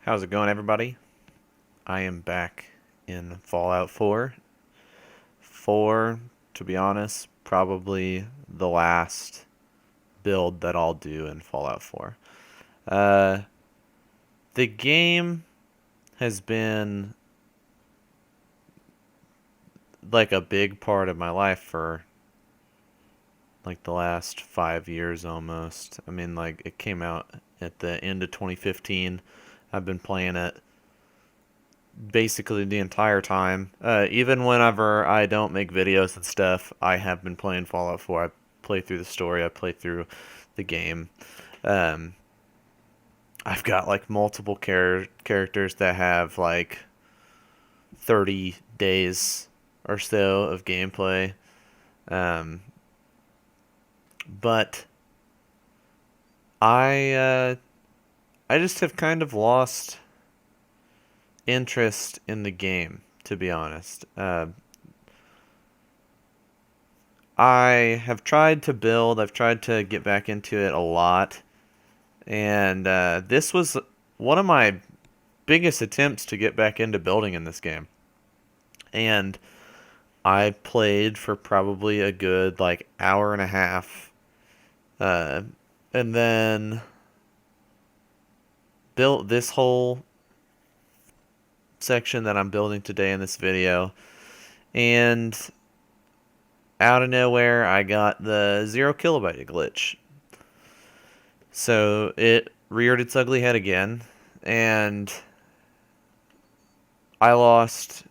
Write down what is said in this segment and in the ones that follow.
How's it going, everybody? I am back in Fallout 4. 4, to be honest, probably the last build that I'll do in Fallout 4. Uh, the game has been like a big part of my life for like the last 5 years almost. I mean, like it came out at the end of 2015. I've been playing it basically the entire time. Even whenever I don't make videos and stuff, I have been playing Fallout 4. I play through the story, I play through the game. Um, I've got like multiple characters that have like 30 days or so of gameplay. Um, but I I just have kind of lost interest in the game, to be honest. I have tried to build, I've tried to get back into it a lot, and this was one of my biggest attempts to get back into building in this game. And I played for probably a good like hour and a half, uh, and then built this whole section that I'm building today in this video. And out of nowhere, I got the 0 kilobyte glitch. So it reared its ugly head again, and I lost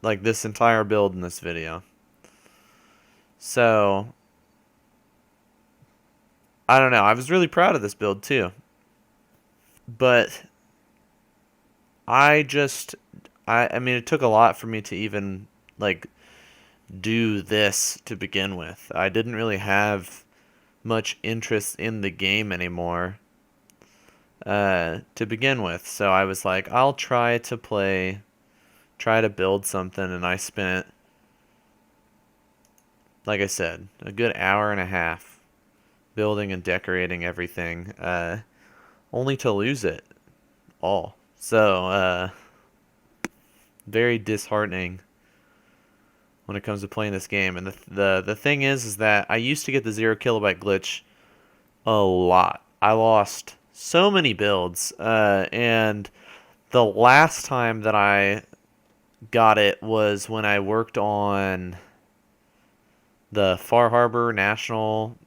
like this entire build in this video. So I don't know. I was really proud of this build too, but I just I mean it took a lot for me to even like do this to begin with. I didn't really have much interest in the game anymore to begin with. So I was like, I'll try to build something, and I spent, like I said, a good hour and a half building and decorating everything, only to lose it all. So, very disheartening when it comes to playing this game. And the thing is that I used to get the 0 kilobyte glitch a lot. I lost so many builds, and the last time that I got it was when I worked on the Far Harbor National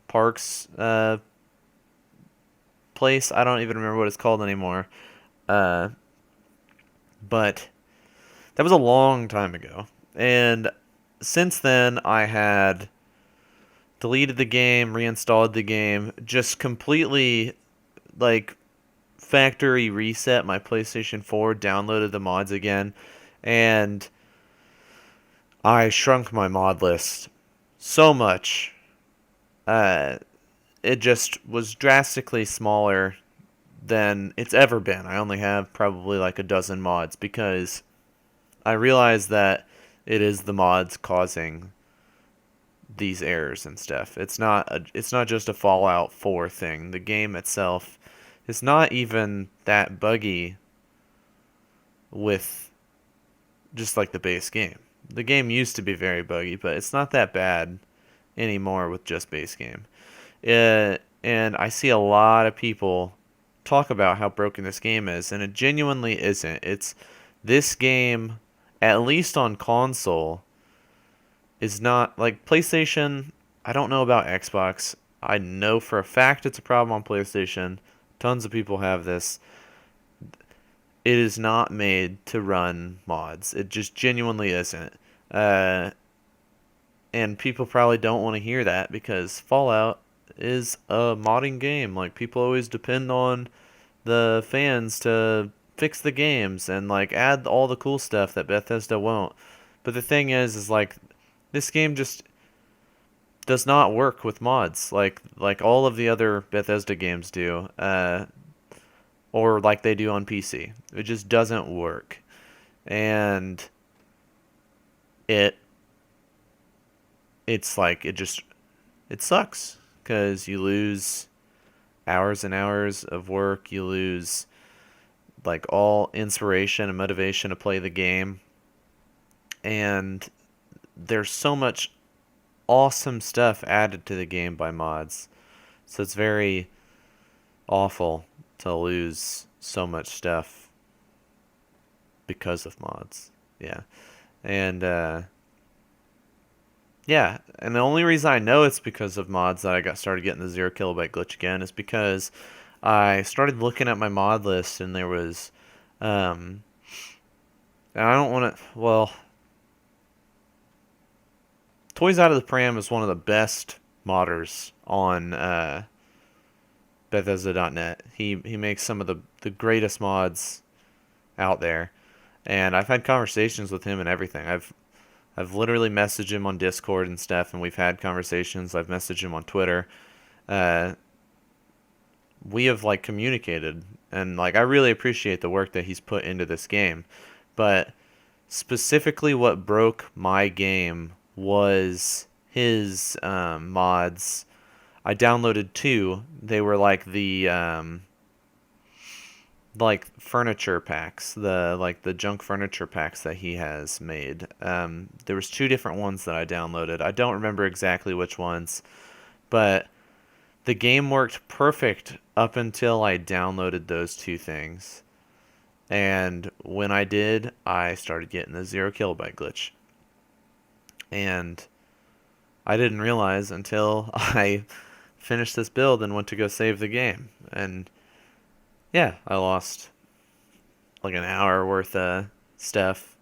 Parks place. I don't even remember what it's called anymore. Uh, but that was a long time ago. And since then, I had deleted the game, reinstalled the game, just completely like factory reset my PlayStation 4, downloaded the mods again, and I shrunk my mod list so much. Uh, it just was drastically smaller than it's ever been. I only have probably like a dozen mods because I realize that it is the mods causing these errors and stuff. It's not just a Fallout 4 thing. The game itself is not even that buggy with just like the base game. The game used to be very buggy, but it's not that bad anymore with just base game. And I see a lot of people talk about how broken this game is, and it genuinely isn't. It's this game, at least on console, is not like PlayStation. I don't know about Xbox. I know for a fact it's a problem on PlayStation. Tons of people have this. It is not made to run mods. It just genuinely isn't. Uh, and people probably don't want to hear that because Fallout is a modding game. Like people always depend on the fans to fix the games and like add all the cool stuff that Bethesda won't. But the thing is like this game just does not work with mods like all of the other Bethesda games do, or like they do on PC. It just doesn't work, and it it's like it sucks because you lose hours and hours of work. You lose like all inspiration and motivation to play the game. And there's so much awesome stuff added to the game by mods. So it's very awful to lose so much stuff because of mods. Yeah. And yeah, and the only reason I know it's because of mods that I got started getting the 0 kilobyte glitch again is because I started looking at my mod list and there was and I don't want to, well, Toys Out of the Pram is one of the best modders on Bethesda.net. He makes some of the greatest mods out there, and I've had conversations with him and everything. I've literally messaged him on Discord and stuff, and we've had conversations. I've messaged him on Twitter. Uh, we have like communicated, and like I really appreciate the work that he's put into this game. But specifically, what broke my game was his mods. I downloaded two. They were like furniture packs, the junk furniture packs that he has made. There was two different ones that I downloaded. I don't remember exactly which ones, but the game worked perfect up until I downloaded those two things. And when I did, I started getting the 0 kilobyte glitch. And I didn't realize until I finished this build and went to go save the game. And yeah, I lost like an hour worth of stuff.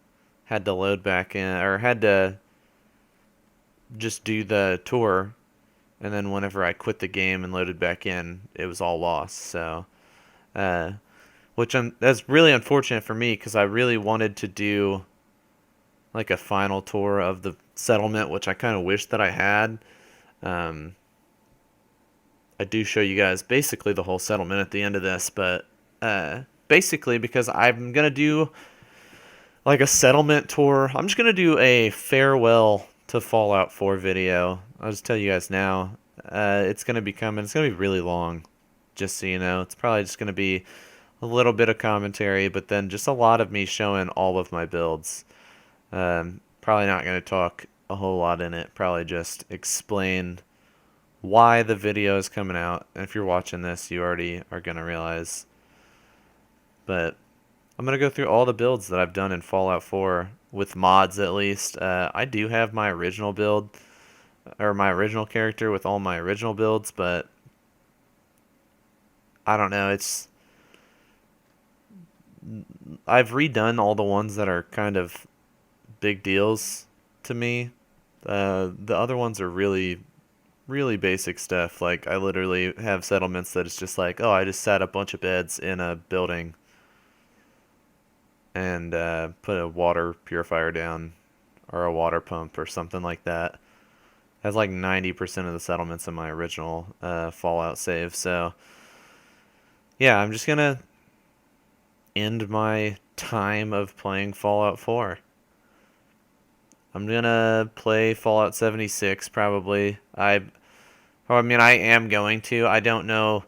Had to load back in, or had to just do the tour. And then whenever I quit the game and loaded back in, it was all lost. So, uh, that's really unfortunate for me because I really wanted to do like a final tour of the settlement, which I kind of wish that I had. Um, I do show you guys basically the whole settlement at the end of this, but basically because I'm gonna do like a settlement tour. I'm just gonna do a farewell to Fallout 4 video. I'll just tell you guys now. It's gonna be coming. It's gonna be really long, just so you know. It's probably just gonna be a little bit of commentary, but then just a lot of me showing all of my builds. Probably not going to talk a whole lot in it. Probably just explain why the video is coming out. And if you're watching this, you already are going to realize. But I'm going to go through all the builds that I've done in Fallout 4 with mods at least. I do have my original build, or my original character with all my original builds, but I don't know. I've redone all the ones that are kind of big deals to me. The other ones are really, really basic stuff. Like, I literally have settlements that it's just like, oh, I just sat a bunch of beds in a building and put a water purifier down or a water pump or something like that. That's like 90% of the settlements in my original Fallout save. So, yeah, I'm just going to end my time of playing Fallout 4. I'm gonna play Fallout 76 probably. I am going to. I don't know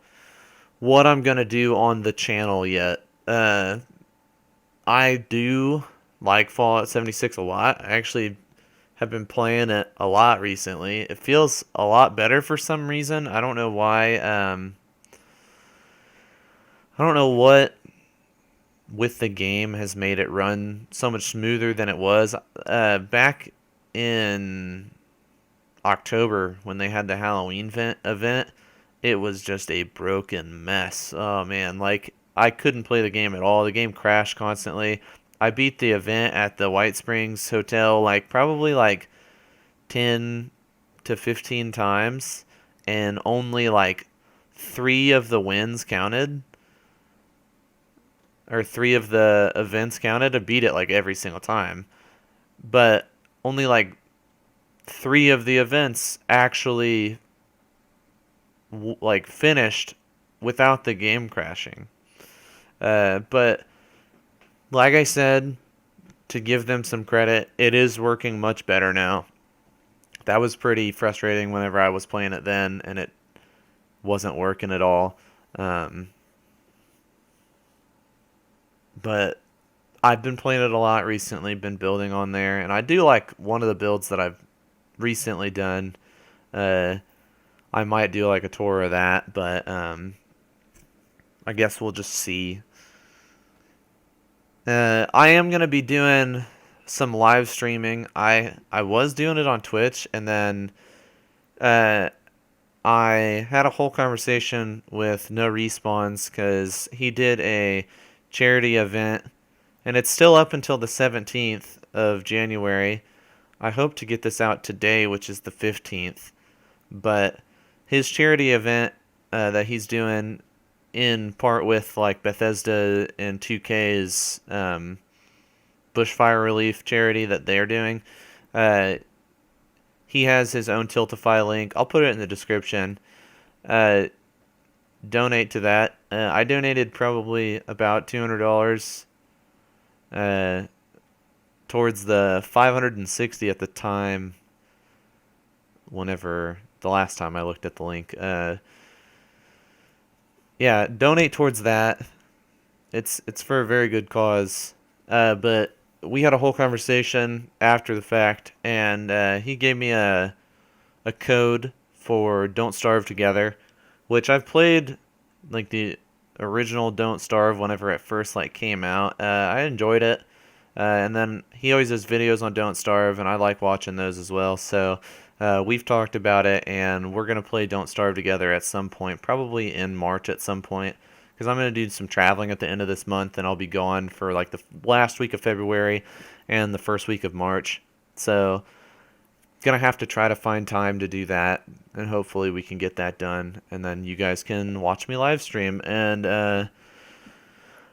what I'm gonna do on the channel yet. I do like Fallout 76 a lot. I actually have been playing it a lot recently. It feels a lot better for some reason. I don't know why. I don't know what with the game has made it run so much smoother than it was. Back in October when they had the Halloween event, it was just a broken mess. Oh man, like I couldn't play the game at all. The game crashed constantly. I beat the event at the White Springs Hotel like probably like 10 to 15 times, and only like 3 of the wins counted, or 3 of the events counted. To beat it like every single time, but only like 3 of the events actually like finished without the game crashing. But like I said, to give them some credit, it is working much better now. That was pretty frustrating whenever I was playing it then, and it wasn't working at all. but I've been playing it a lot recently, been building on there, and I do like one of the builds that I've recently done. Uh, I might do like a tour of that, but I guess we'll just see. I am gonna be doing some live streaming. I was doing it on Twitch, and then uh, I had a whole conversation with No Respawns because he did a charity event, and it's still up until the 17th of January. I hope to get this out today, which is the 15th. But his charity event that he's doing in part with like Bethesda and 2K's bushfire relief charity that they're doing. Uh, he has his own Tiltify link. I'll put it in the description. Uh, Donate to that. I donated probably about $200 uh, towards the 560 at the time. Whenever the last time I looked at the link, yeah, donate towards that. It's for a very good cause. But we had a whole conversation after the fact, and he gave me a code for Don't Starve Together, which I've played like the original Don't Starve whenever it first like came out. I enjoyed it. And then he always does videos on Don't Starve, and I like watching those as well. So we've talked about it, and we're gonna play Don't Starve together at some point, probably in March at some point, because I'm gonna do some traveling at the end of this month, and I'll be gone for like the last week of February and the first week of March. So gonna have to try to find time to do that, and hopefully we can get that done, and then you guys can watch me live stream. And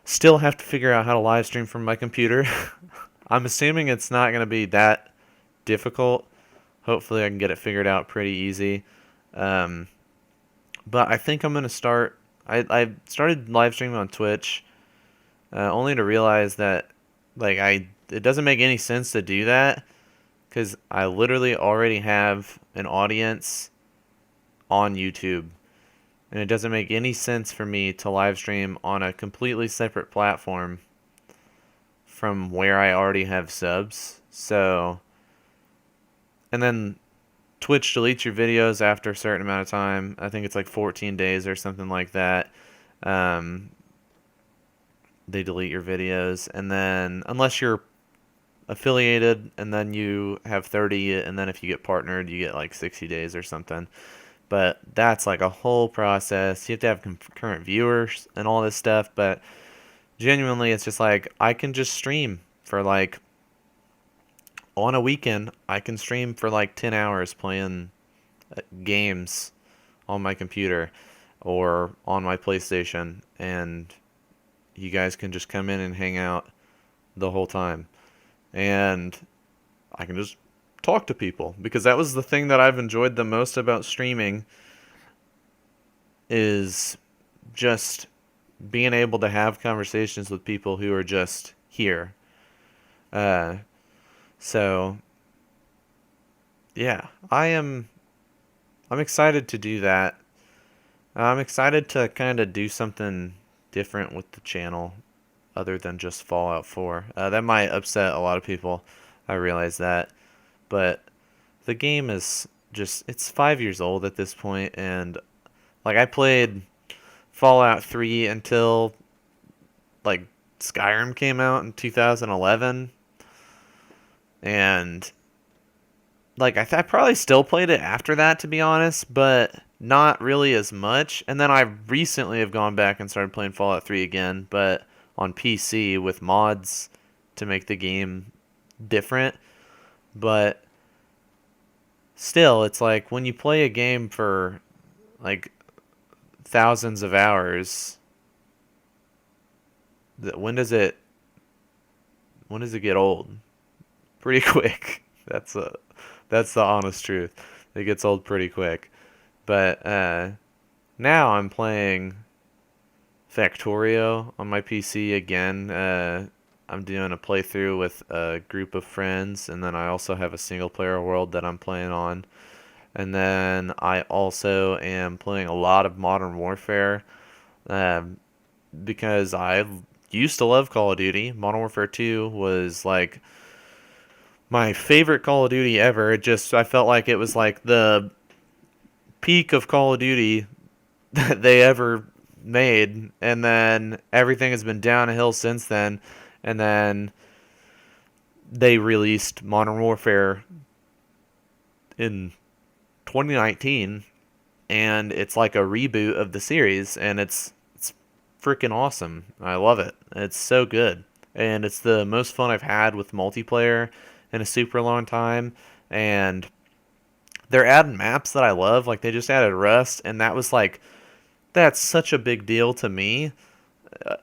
still have to figure out how to live stream from my computer. I'm assuming it's not gonna be that difficult. Hopefully I can get it figured out pretty easy. Um, but I think I'm gonna start. I started live streaming on Twitch, only to realize that like it doesn't make any sense to do that because I literally already have an audience on YouTube, and it doesn't make any sense for me to live stream on a completely separate platform from where I already have subs. So, and then Twitch deletes your videos after a certain amount of time. I think it's like 14 days or something like that. Um, they delete your videos, and then unless you're affiliated, and then you have 30, and then if you get partnered, you get like 60 days or something. But that's like a whole process. You have to have concurrent viewers and all this stuff. But genuinely, it's just like I can just stream for like on a weekend. I can stream for like 10 hours playing games on my computer or on my PlayStation, and you guys can just come in and hang out the whole time. And I can just talk to people because that was the thing that I've enjoyed the most about streaming is just being able to have conversations with people who are just here. Uh, so yeah, I'm excited to do that. I'm excited to kind of do something different with the channel other than just Fallout 4. That might upset a lot of people. I realize that. But the game is just, it's 5 years old at this point, and like I played Fallout 3 until like Skyrim came out in 2011, and like I probably still played it after that, to be honest, but not really as much. And then I recently have gone back and started playing Fallout 3 again, but on PC with mods to make the game different. But still, it's like when you play a game for like thousands of hours, when does it get old? Pretty quick. That's the honest truth. It gets old pretty quick. But now I'm playing Factorio on my PC again. I'm doing a playthrough with a group of friends, and then I also have a single player world that I'm playing on. And then I also am playing a lot of Modern Warfare, um, because I used to love Call of Duty. Modern Warfare 2 was like my favorite Call of Duty ever. I felt like it was like the peak of Call of Duty that they ever made, and then everything has been downhill since then. And then they released Modern Warfare in 2019, and it's like a reboot of the series, and it's freaking awesome. I love it. It's so good, and it's the most fun I've had with multiplayer in a super long time. And they're adding maps that I love. Like they just added Rust, and that's such a big deal to me.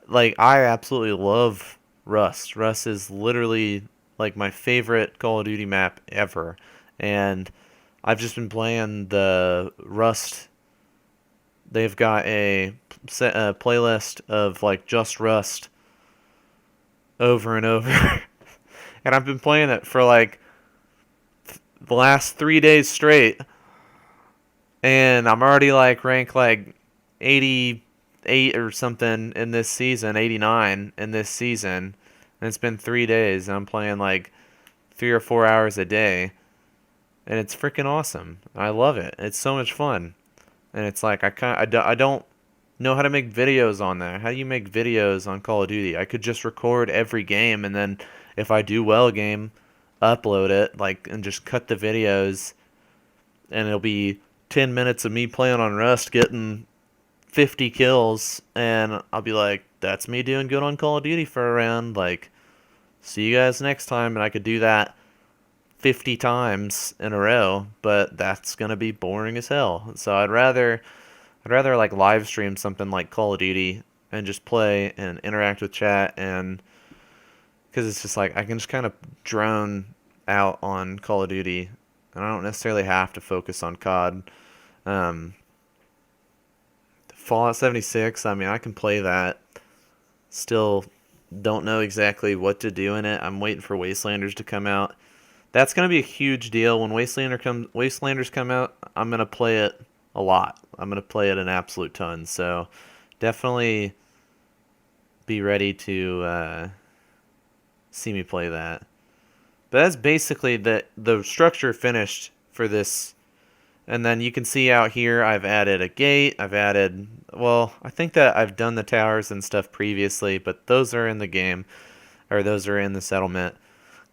Like I absolutely love Rust. Rust is literally like my favorite Call of Duty map ever, and I've just been playing the Rust. They've got a playlist of like just Rust over and over, and I've been playing it for like the last 3 days straight, and I'm already like rank like 88 or something in this season, 89 in this season, and it's been 3 days, and I'm playing like 3 or 4 hours a day, and it's freaking awesome. I love it. It's so much fun, and it's like I don't know how to make videos on there. How do you make videos on Call of Duty? I could just record every game, and then if I do well a game, upload it like and just cut the videos, and it'll be 10 minutes of me playing on Rust getting 50 kills, and I'll be like, that's me doing good on Call of Duty for a round. Like, see you guys next time. And I could do that 50 times in a row, but that's gonna be boring as hell. So I'd rather like live stream something like Call of Duty and just play and interact with chat, and because it's just like I can just kind of drone out on Call of Duty, and I don't necessarily have to focus on COD. Um, Fallout 76, I mean, I can play that. Still don't know exactly what to do in it. I'm waiting for Wastelanders to come out. That's going to be a huge deal. When Wastelanders come out, I'm going to play it a lot. I'm going to play it an absolute ton. So definitely be ready to see me play that. But that's basically the structure finished for this. And then you can see out here I've added a gate. I think that I've done the towers and stuff previously, but those are in the game, or those are in the settlement.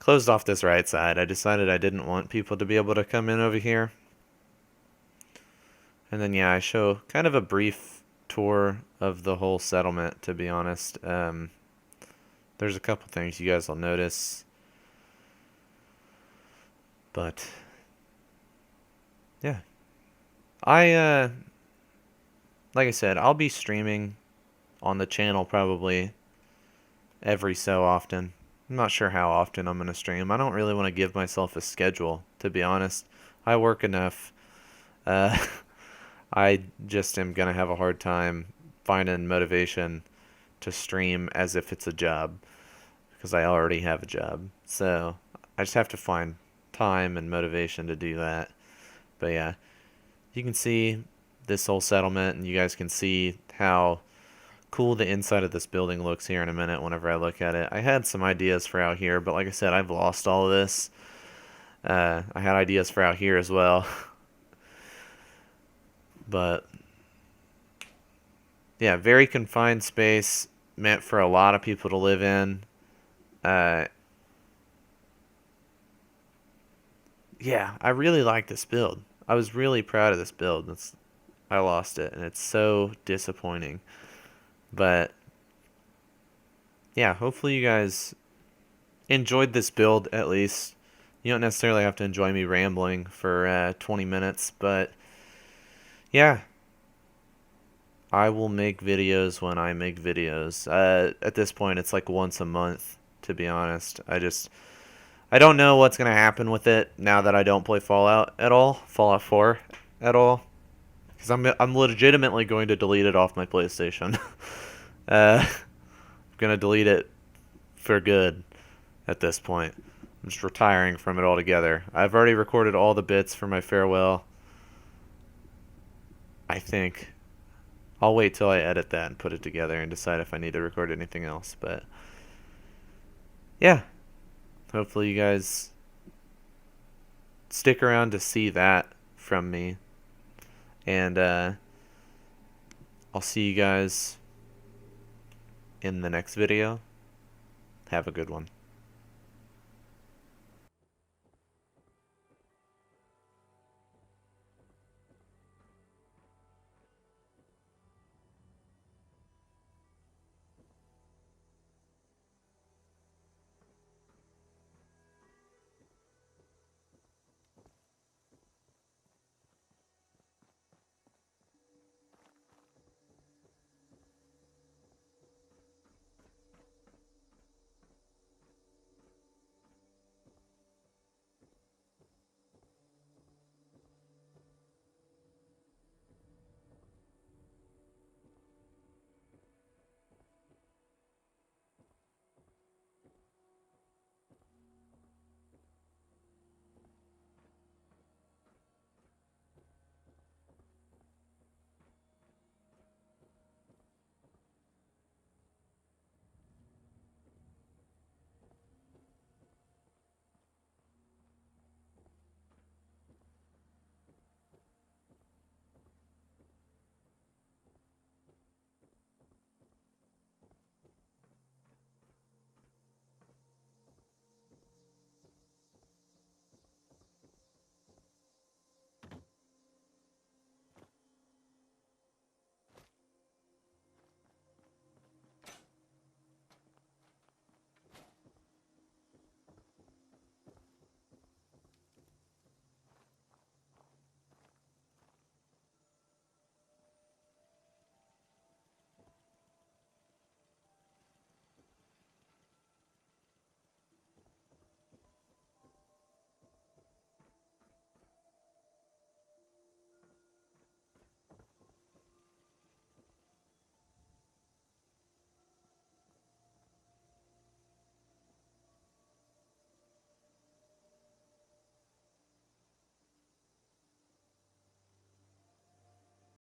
Closed off this right side. I decided I didn't want people to be able to come in over here. And then yeah, I show kind of a brief tour of the whole settlement, to be honest. There's a couple things you guys will notice. But yeah. Like I said, I'll be streaming on the channel probably every so often. I'm not sure how often I'm going to stream. I don't really want to give myself a schedule, to be honest. I work enough. Uh, I just am going to have a hard time finding motivation to stream as if it's a job, because I already have a job. So I just have to find time and motivation to do that. But yeah, you can see this whole settlement, and you guys can see how cool the inside of this building looks here in a minute whenever I look at it. I had some ideas for out here, but like I said, I've lost all of this. I had ideas for out here as well. But yeah, very confined space, meant for a lot of people to live in. Yeah, I really like this build. I was really proud of this build. I lost it, and it's so disappointing. But yeah, hopefully you guys enjoyed this build at least. You don't necessarily have to enjoy me rambling for 20 minutes, but yeah, I will make videos when I make videos. At this point, it's like once a month, to be honest. I don't know what's going to happen with it now that I don't play Fallout at all, Fallout 4 at all. Because I'm legitimately going to delete it off my PlayStation. I'm going to delete it for good at this point. I'm just retiring from it altogether. I've already recorded all the bits for my farewell, I think. I'll wait till I edit that and put it together and decide if I need to record anything else. But yeah, hopefully you guys stick around to see that from me. And I'll see you guys in the next video. Have a good one.